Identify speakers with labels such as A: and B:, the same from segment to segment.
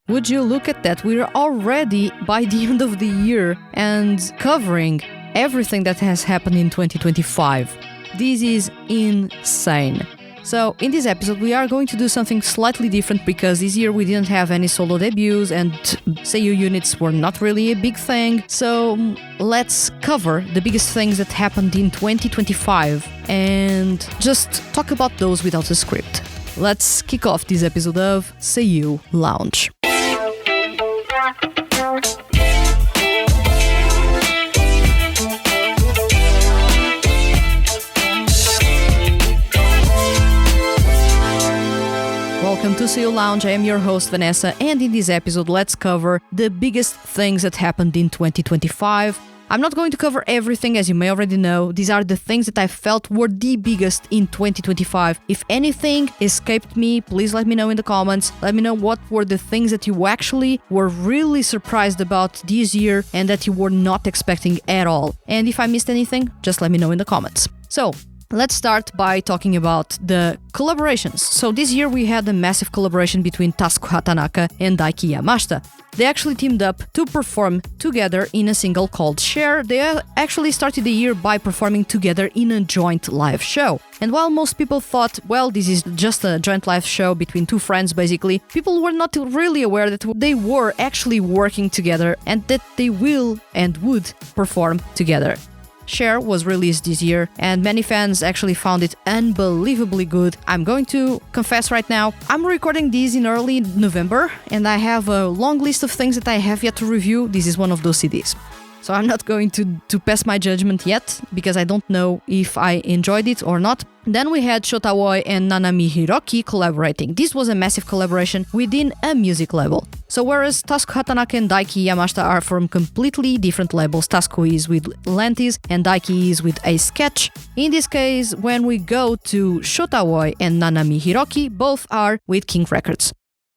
A: Would you look at that? We're already by the end of the year and covering everything that has happened in 2025. This is insane. So in this episode, we are going to do something slightly different because this year we didn't have any solo debuts and Seiyuu units were not really a big thing. So let's cover the biggest things that happened in 2025 and just talk about those without a script. Let's kick off this episode of Seiyuu Lounge. Welcome to Seiyuu Lounge, I am your host Vanessa, and in this episode let's cover the biggest things that happened in 2025. I'm not going to cover everything, as you may already know. These are the things that I felt were the biggest in 2025. If anything escaped me, please let me know in the comments. Let me know what were the things that you actually were really surprised about this year and that you were not expecting at all. And if I missed anything, just let me know in the comments. So, let's start by talking about the collaborations. So this year we had a massive collaboration between Tasuku Hatanaka and Daiki Yamashita. They actually teamed up to perform together in a single called Share. They actually started the year by performing together in a joint live show. And while most people thought, well, this is just a joint live show between two friends basically, people were not really aware that they were actually working together and that they will and would perform together. Share was released this year, and many fans actually found it unbelievably good. I'm going to confess right now, I'm recording this in early November, and I have a long list of things that I have yet to review. This is one of those CDs. So I'm not going to pass my judgment yet, because I don't know if I enjoyed it or not. Then we had Shotawoi and Nanami Hiroki collaborating. This was a massive collaboration within a music label. So whereas Tasuku Hatanaka and Daiki Yamashita are from completely different labels, Tasuku is with Lantis and Daiki is with Ace Sketch. In this case, when we go to Shotawoi and Nanami Hiroki, both are with King Records.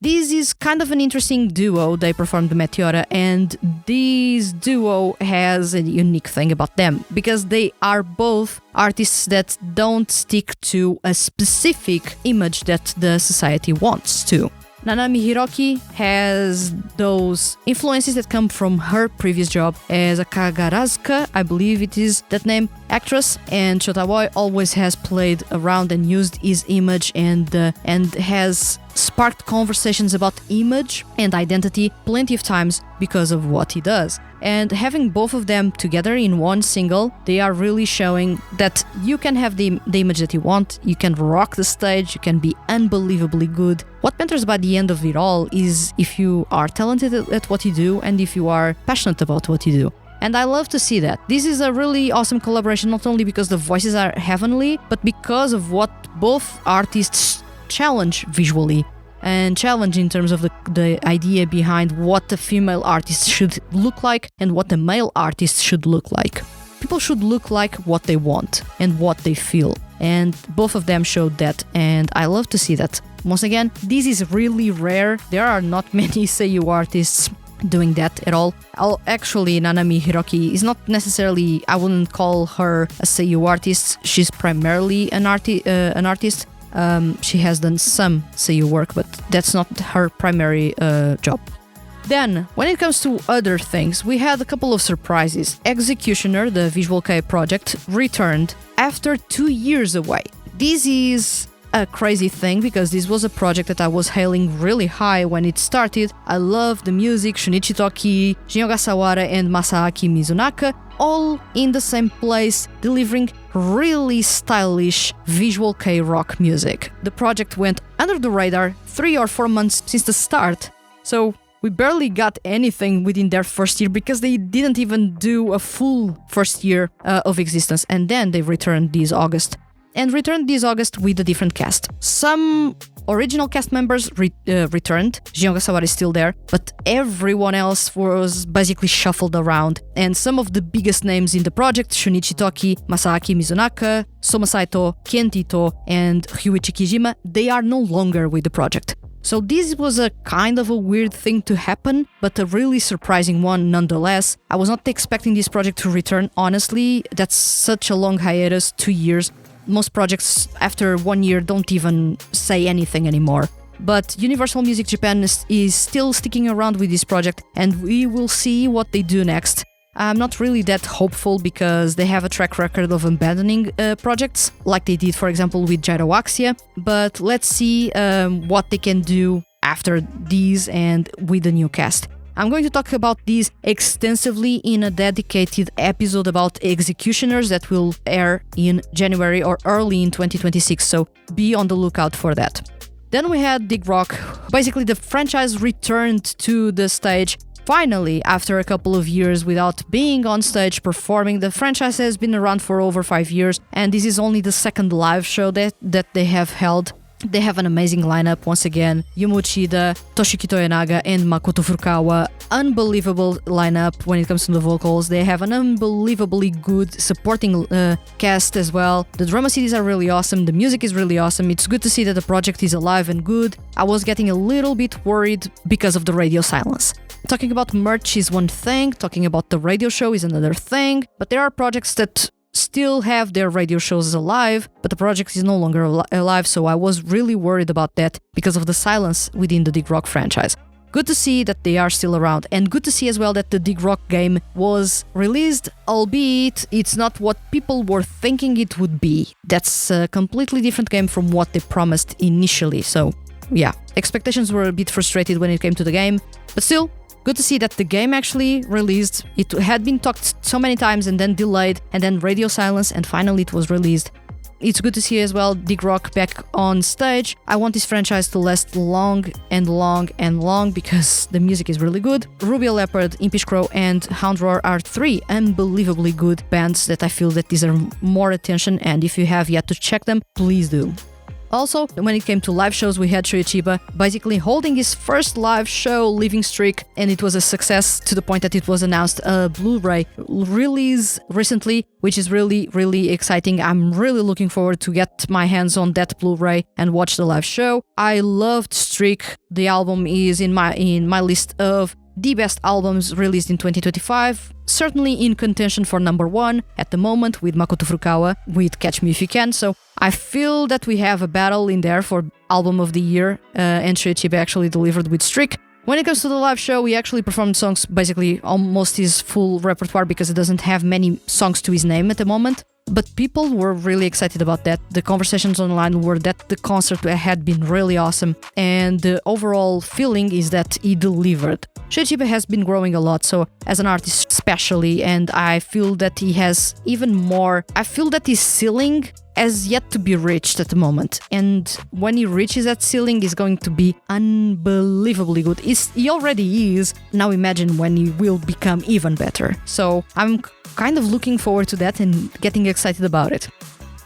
A: This is kind of an interesting duo. They performed Meteora, and this duo has a unique thing about them because they are both artists that don't stick to a specific image that the society wants to. Nanami Hiroki has those influences that come from her previous job as a Kagarazuka, I believe it is that name, actress, and Shotawoi always has played around and used his image and has sparked conversations about image and identity plenty of times because of what he does. And having both of them together in one single, they are really showing that you can have the image that you want, you can rock the stage, you can be unbelievably good. What matters by the end of it all is if you are talented at what you do and if you are passionate about what you do. And I love to see that. This is a really awesome collaboration, not only because the voices are heavenly, but because of what both artists challenge visually and challenge in terms of the idea behind what a female artist should look like and what a male artist should look like. People should look like what they want and what they feel. And both of them showed that, and I love to see that. Once again, this is really rare. There are not many Seiyuu artists doing that at all. Actually, Nanami Hiroki is not necessarily, I wouldn't call her a Seiyuu artist. She's primarily an artist. She has done some Seiyuu work, but that's not her primary job. Then, when it comes to other things, we had a couple of surprises. Executioner, the Visual Kei project, returned after 2 years away. This is a crazy thing because this was a project that I was hailing really high when it started. I love the music, Shunichi Toki, Jin Ogasawara and Masaaki Mizunaka, all in the same place, delivering really stylish Visual Kei rock music. The project went under the radar 3 or 4 months since the start, so we barely got anything within their first year because they didn't even do a full first year of existence, and then they returned this August. And returned this August with a different cast. Some original cast members returned. Jin Ogasawara is still there, but everyone else was basically shuffled around. And some of the biggest names in the project, Shunichi Toki, Masaaki Mizunaka, Soma Saito, Ken Ito, and Ryuichi Kijima, they are no longer with the project. So this was a kind of a weird thing to happen, but a really surprising one nonetheless. I was not expecting this project to return, honestly. That's such a long hiatus, 2 years. Most projects after 1 year don't even say anything anymore. but Universal Music Japan is still sticking around with this project, and we will see what they do next. I'm not really that hopeful because they have a track record of abandoning projects, like they did, for example, with Gyroaxia, but let's see what they can do after these and with the new cast. I'm going to talk about these extensively in a dedicated episode about Executioners that will air in January or early in 2026, so be on the lookout for that. Then we had Dig Rock. Basically, the franchise returned to the stage. Finally, after a couple of years without being on stage performing. The franchise has been around for over 5 years, and this is only the second live show that they have held. They have an amazing lineup once again. Yumu Uchida, Toshiki Toyonaga, and Makoto Furukawa. Unbelievable lineup when it comes to the vocals. They have an unbelievably good supporting cast as well. The drama CDs are really awesome. The music is really awesome. It's good to see that the project is alive and good. I was getting a little bit worried because of the radio silence. Talking about merch is one thing, talking about the radio show is another thing, but there are projects that still have their radio shows alive, but the project is no longer alive, so I was really worried about that because of the silence within the Dig Rock franchise. Good to see that they are still around, and good to see as well that the Dig Rock game was released, albeit it's not what people were thinking it would be. That's a completely different game from what they promised initially, so yeah, expectations were a bit frustrated when it came to the game, but still, good to see that the game actually released. It had been talked so many times and then delayed and then radio silence and finally it was released. It's good to see as well Dig Rock back on stage. I want this franchise to last long and long and long because the music is really good. Ruby Leopard, Impish Crow and Hound Roar are 3 unbelievably good bands that I feel that deserve more attention, and if you have yet to check them, please do. Also, when it came to live shows, we had Shuichiba basically holding his first live show Living Streak, and it was a success to the point that it was announced a Blu-ray release recently, which is really, really exciting. I'm really looking forward to get my hands on that Blu-ray and watch the live show. I loved Streak. The album is in my list of the best albums released in 2025, certainly in contention for number 1 at the moment with Makoto Furukawa with Catch Me If You Can, so I feel that we have a battle in there for album of the year, and Shuichiba actually delivered with Streak. When it comes to the live show, we actually performed songs, basically almost his full repertoire because it doesn't have many songs to his name at the moment. But people were really excited about that. The conversations online were that the concert had been really awesome, and the overall feeling is that he delivered. Shuichiba has been growing a lot, so as an artist especially, and I feel that he has even more. I feel that his ceiling has yet to be reached at the moment, and when he reaches that ceiling, is going to be unbelievably good. He already is. Now imagine when he will become even better. So I'm kind of looking forward to that and getting excited about it.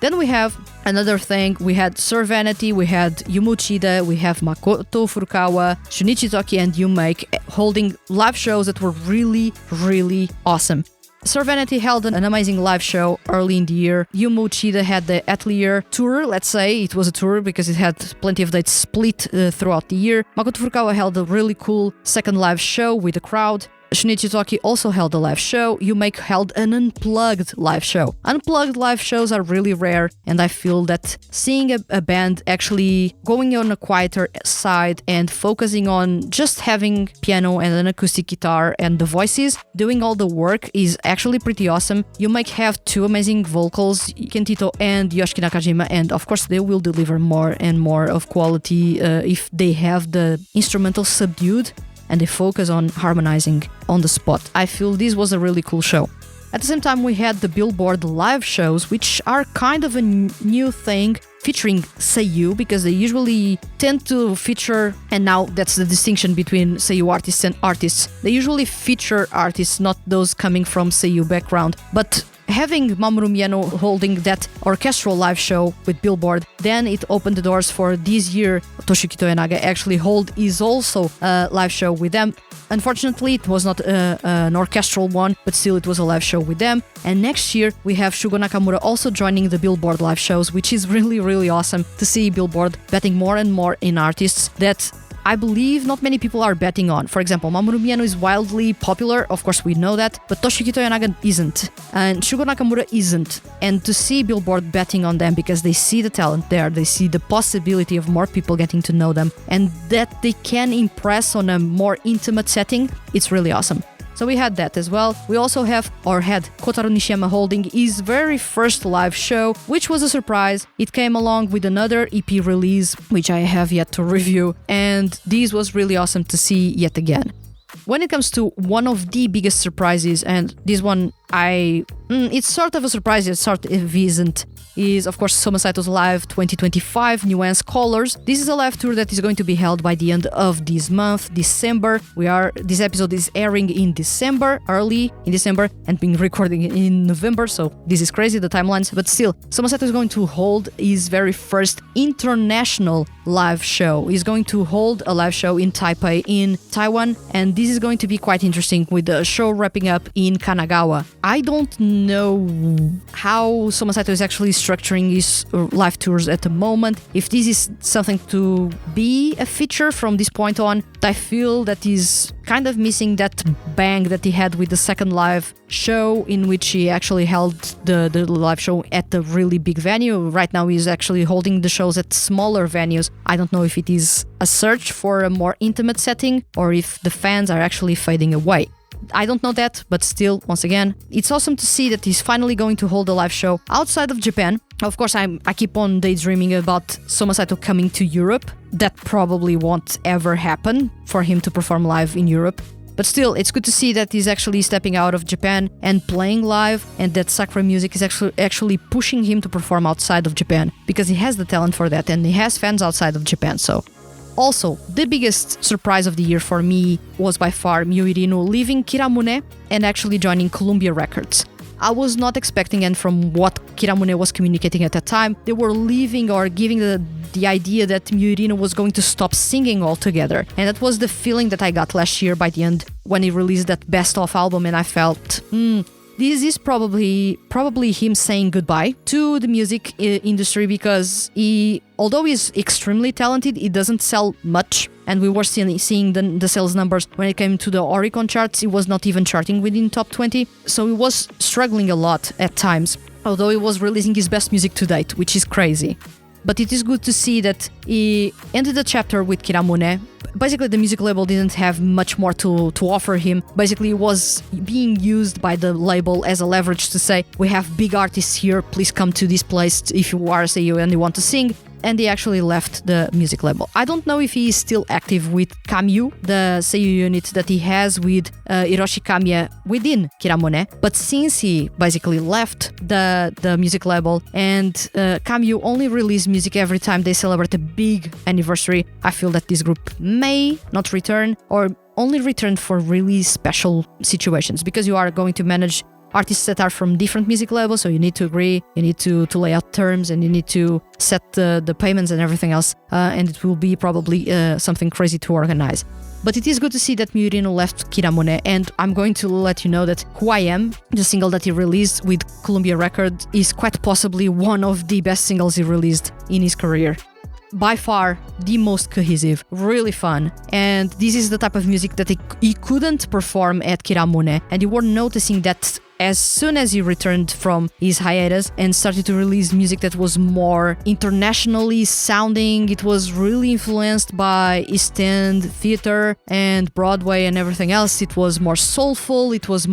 A: Then we have another thing. We had Sir Vanity, we had Yumu Uchida, we have Makoto Furukawa, Shunichi Toki and Yumake holding live shows that were really, really awesome. Sir Vanity held an amazing live show early in the year. Yumu Uchida had the Atelier tour, let's say. It was a tour because it had plenty of dates split throughout the year. Makoto Furukawa held a really cool second live show with the crowd. Shunichi Toki also held a live show. Yumake held an unplugged live show. Unplugged live shows are really rare, and I feel that seeing a band actually going on a quieter side and focusing on just having piano and an acoustic guitar and the voices doing all the work is actually pretty awesome. Yumake have 2 amazing vocals, Kentito and Yoshiki Nakajima, and of course they will deliver more and more of quality if they have the instrumental subdued and they focus on harmonizing on the spot. I feel this was a really cool show. At the same time, we had the Billboard live shows, which are kind of a new thing, featuring Seiyuu, because they usually tend to feature, and now that's the distinction between Seiyuu artists and artists. They usually feature artists, not those coming from Seiyuu background, but having Mamoru Miyano holding that orchestral live show with Billboard, then it opened the doors for this year. Toshiki Toyonaga actually hold is also a live show with them. Unfortunately, it was not an orchestral one, but still it was a live show with them. And next year, we have Shugo Nakamura also joining the Billboard live shows, which is really, really awesome to see Billboard betting more and more in artists that I believe not many people are betting on. For example, Mamoru Miyano is wildly popular, of course we know that, but Toshiki Toyonaga isn't, and Shugo Nakamura isn't. And to see Billboard betting on them because they see the talent there, they see the possibility of more people getting to know them, and that they can impress on a more intimate setting, it's really awesome. So we had that as well. We also had Kotaro Nishiyama holding his very first live show, which was a surprise. It came along with another EP release, which I have yet to review, and this was really awesome to see yet again. When it comes to one of the biggest surprises, and this one it's sort of a surprise, it sort of isn't, is of course Soma Saito's Live 2025 Nuance Colors. This is a live tour that is going to be held by the end of this month, December. This episode is airing in December, early in December, and being recorded in November, so this is crazy, the timelines, but still, Soma Saito is going to hold his very first international live show. He's going to hold a live show in Taipei, in Taiwan, and this is going to be quite interesting with the show wrapping up in Kanagawa. I don't know how Soma Saito is actually structuring his live tours at the moment. If this is something to be a feature from this point on, I feel that he's kind of missing that bang that he had with the second live show, in which he actually held the live show at a really big venue. Right now he's actually holding the shows at smaller venues. I don't know if it is a search for a more intimate setting or if the fans are actually fading away. I don't know that, but still, once again, it's awesome to see that he's finally going to hold a live show outside of Japan. Of course, I keep on daydreaming about Soma Saito coming to Europe. That probably won't ever happen for him to perform live in Europe. But still, it's good to see that he's actually stepping out of Japan and playing live, and that Sakura Music is actually pushing him to perform outside of Japan, because he has the talent for that and he has fans outside of Japan, so... Also, the biggest surprise of the year for me was by far Miyuirino leaving Kiramune and actually joining Columbia Records. I was not expecting, and from what Kiramune was communicating at that time, they were leaving or giving the idea that Miyuirino was going to stop singing altogether. And that was the feeling that I got last year by the end when he released that Best Of album, and I felt, this is probably him saying goodbye to the music industry, because although he's extremely talented, he doesn't sell much. And we were seeing the sales numbers when it came to the Oricon charts. He was not even charting within top 20. So he was struggling a lot at times, although he was releasing his best music to date, which is crazy. But it is good to see that he ended the chapter with Kiramune. Basically, the music label didn't have much more to offer him. Basically, it was being used by the label as a leverage to say, we have big artists here, please come to this place if you are a Seiyuu and you want to sing. And he actually left the music label. I don't know if he is still active with Kamyu, the Seiyuu unit that he has with Hiroshi Kamiya within Kiramune, but since he basically left the music label and Kamyu only release music every time they celebrate a big anniversary, I feel that this group may not return, or only return for really special situations, because you are going to manage artists that are from different music labels, so you need to agree, you need to lay out terms, and you need to set the payments and everything else, and it will be probably something crazy to organize. But it is good to see that Miyuirino left Kiramune, and I'm going to let you know that Who I Am, the single that he released with Columbia Records, is quite possibly one of the best singles he released in his career. By far the most cohesive, really fun, and this is the type of music that he couldn't perform at Kiramune, and you were noticing that as soon as he returned from his hiatus and started to release music that was more internationally sounding. It was really influenced by East End theater and Broadway and everything else. It was more soulful, it was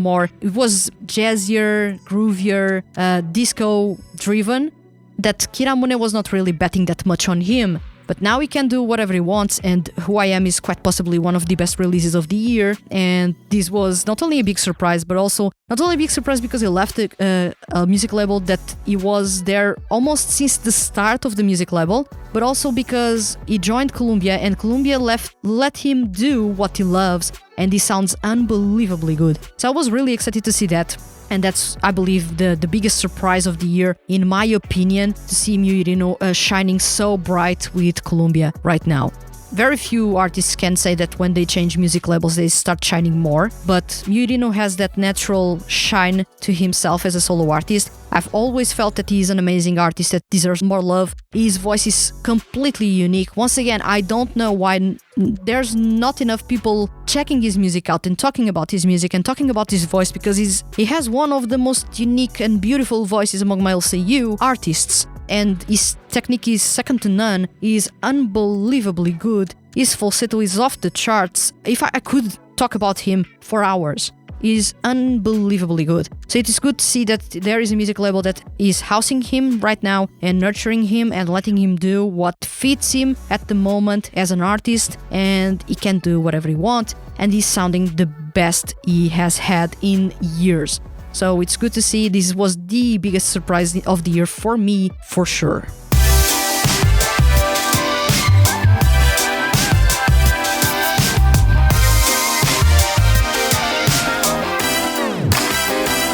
A: jazzier, groovier, disco driven, that Kiramune was not really betting that much on him. But now he can do whatever he wants, and Who I Am is quite possibly one of the best releases of the year. And this was not only a big surprise, but also not only a big surprise because he left a music label that he was there almost since the start of the music label, but also because he joined Columbia, and Columbia let him do what he loves, and he sounds unbelievably good. So I was really excited to see that. And that's, I believe, the biggest surprise of the year, in my opinion, to see Miyuirino shining so bright with Columbia right now. Very few artists can say that when they change music labels, they start shining more. But Miyuirino has that natural shine to himself as a solo artist. I've always felt that he's an amazing artist that deserves more love. His voice is completely unique. Once again, I don't know why there's not enough people checking his music out and talking about his music and talking about his voice, because he has one of the most unique and beautiful voices among male Seiyuu artists. And his technique is second to none. He is unbelievably good. His falsetto is off the charts. If I could talk about him for hours. Is unbelievably good. So it is good to see that there is a music label that is housing him right now and nurturing him and letting him do what fits him at the moment as an artist, and he can do whatever he wants, and he's sounding the best he has had in years. So it's good to see. This was the biggest surprise of the year for me, for sure.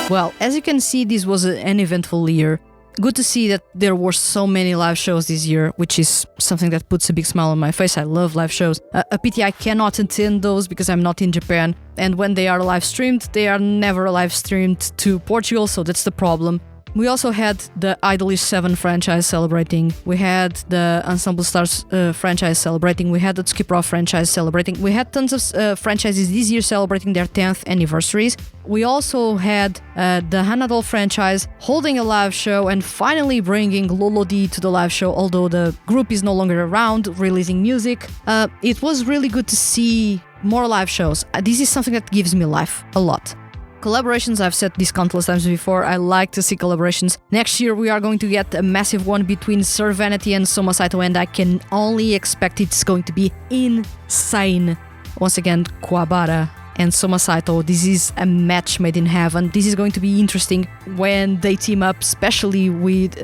A: Well, as you can see, this was an eventful year. Good to see that there were so many live shows this year, which is something that puts a big smile on my face. I love live shows. A pity I cannot attend those because I'm not in Japan. And when they are live streamed, they are never live streamed to Portugal, so that's the problem. We also had the Idolish 7 franchise celebrating. We had the Ensemble Stars franchise celebrating. We had the Tsuki Pro franchise celebrating. We had tons of franchises this year celebrating their 10th anniversaries. We also had the Hanadol franchise holding a live show and finally bringing Lolo D to the live show, although the group is no longer around, releasing music. It was really good to see more live shows. This is something that gives me life a lot. Collaborations, I've said this countless times before, I like to see collaborations. Next year we are going to get a massive one between Sir Vanity and Soma Saito, and I can only expect it's going to be insane. Once again, Kuwabara and Soma Saito, this is a match made in heaven. This is going to be interesting when they team up, especially with,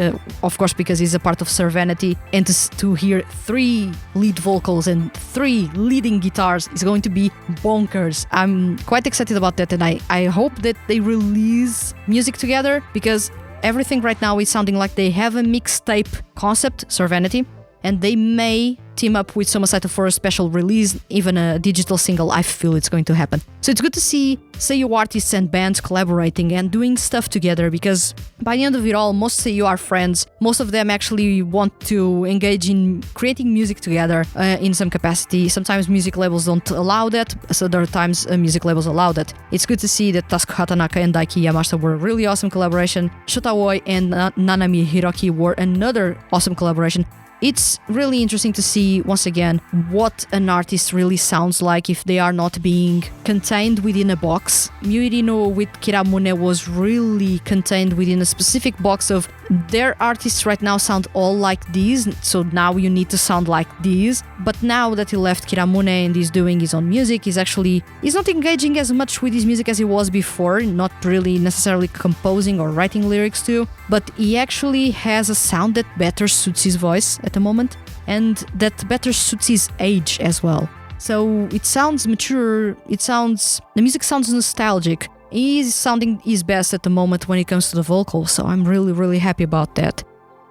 A: of course, because he's a part of Sir Vanity, and to hear 3 lead vocals and 3 leading guitars is going to be bonkers. I'm quite excited about that, and I hope that they release music together, because everything right now is sounding like they have a mixtape concept, Sir Vanity, and they may team up with Soma Saito for a special release, even a digital single. I feel it's going to happen. So it's good to see Seiyuu artists and bands collaborating and doing stuff together, because by the end of it all, most Seiyuu are friends. Most of them actually want to engage in creating music together in some capacity. Sometimes music labels don't allow that, so other times music labels allow that. It's good to see that Tasuku Hatanaka and Daiki Yamashita were a really awesome collaboration. Shota Oi and Nanami Hiroki were another awesome collaboration. It's really interesting to see, once again, what an artist really sounds like if they are not being contained within a box. Myurino with Kiramune was really contained within a specific box of their artists right now sound all like these, so now you need to sound like these. But now that he left Kiramune and he's doing his own music, he's not engaging as much with his music as he was before, not really necessarily composing or writing lyrics to, but he actually has a sound that better suits his voice at the moment, and that better suits his age as well. So it sounds mature, the music sounds nostalgic. He's sounding his best at the moment when it comes to the vocals, so I'm really, really happy about that.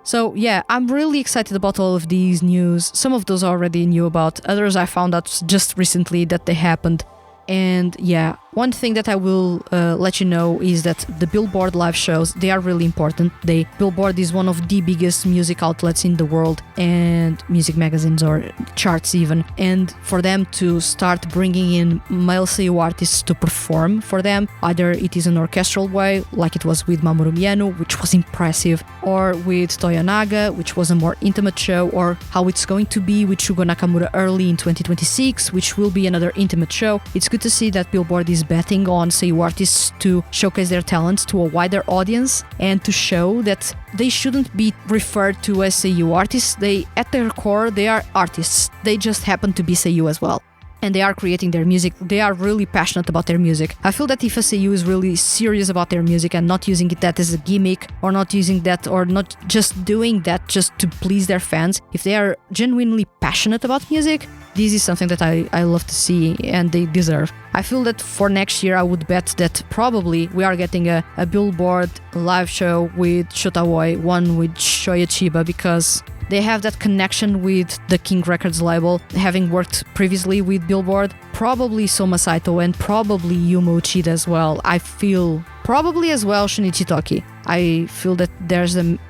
A: So yeah, I'm really excited about all of these news. Some of those I already knew about, others I found out just recently that they happened. And yeah, one thing that I will let you know is that the Billboard live shows, they are really important. Billboard is one of the biggest music outlets in the world, and music magazines or charts even. And for them to start bringing in male Seiyuu artists to perform for them, either it is an orchestral way, like it was with Mamoru Miyano, which was impressive, or with Toyonaga, which was a more intimate show, or how it's going to be with Shugo Nakamura early in 2026, which will be another intimate show. It's good to see that Billboard is betting on Seiyuu artists to showcase their talents to a wider audience and to show that they shouldn't be referred to as Seiyuu artists. At their core, they are artists. They just happen to be Seiyuu as well. And they are creating their music. They are really passionate about their music. I feel that if a Seiyuu is really serious about their music and not using that as a gimmick, or not using that, or not just doing that just to please their fans, if they are genuinely passionate about music, this is something that I love to see and they deserve. I feel that for next year, I would bet that probably we are getting a Billboard live show with Shotawoi, one with Shoya Chiba, because they have that connection with the King Records label, having worked previously with Billboard. Probably Soma Saito and probably Yuma Uchida as well. I feel probably as well Shinichi Toki. I feel that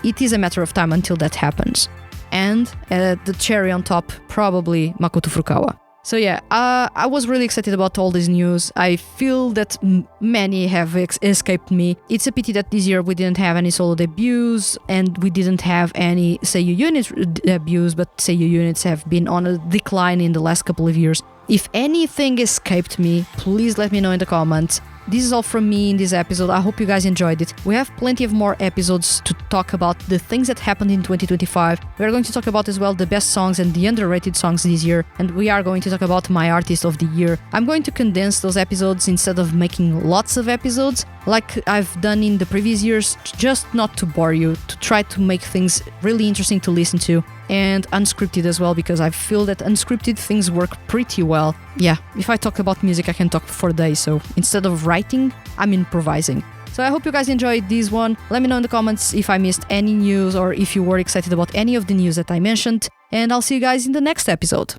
A: it is a matter of time until that happens. And the cherry on top, probably Makoto Furukawa. So yeah, I was really excited about all this news. I feel that many have escaped me. It's a pity that this year we didn't have any solo debuts and we didn't have any Seiyuu unit debuts, but Seiyuu units have been on a decline in the last couple of years. If anything escaped me, please let me know in the comments. This is all from me in this episode. I hope you guys enjoyed it. We have plenty of more episodes to talk about the things that happened in 2025. We are going to talk about as well the best songs and the underrated songs this year. And we are going to talk about my artist of the year. I'm going to condense those episodes instead of making lots of episodes like I've done in the previous years, just not to bore you, to try to make things really interesting to listen to. And unscripted as well, because I feel that unscripted things work pretty well. Yeah, if I talk about music, I can talk for days, so instead of writing, I'm improvising. So I hope you guys enjoyed this one. Let me know in the comments if I missed any news or if you were excited about any of the news that I mentioned. And I'll see you guys in the next episode.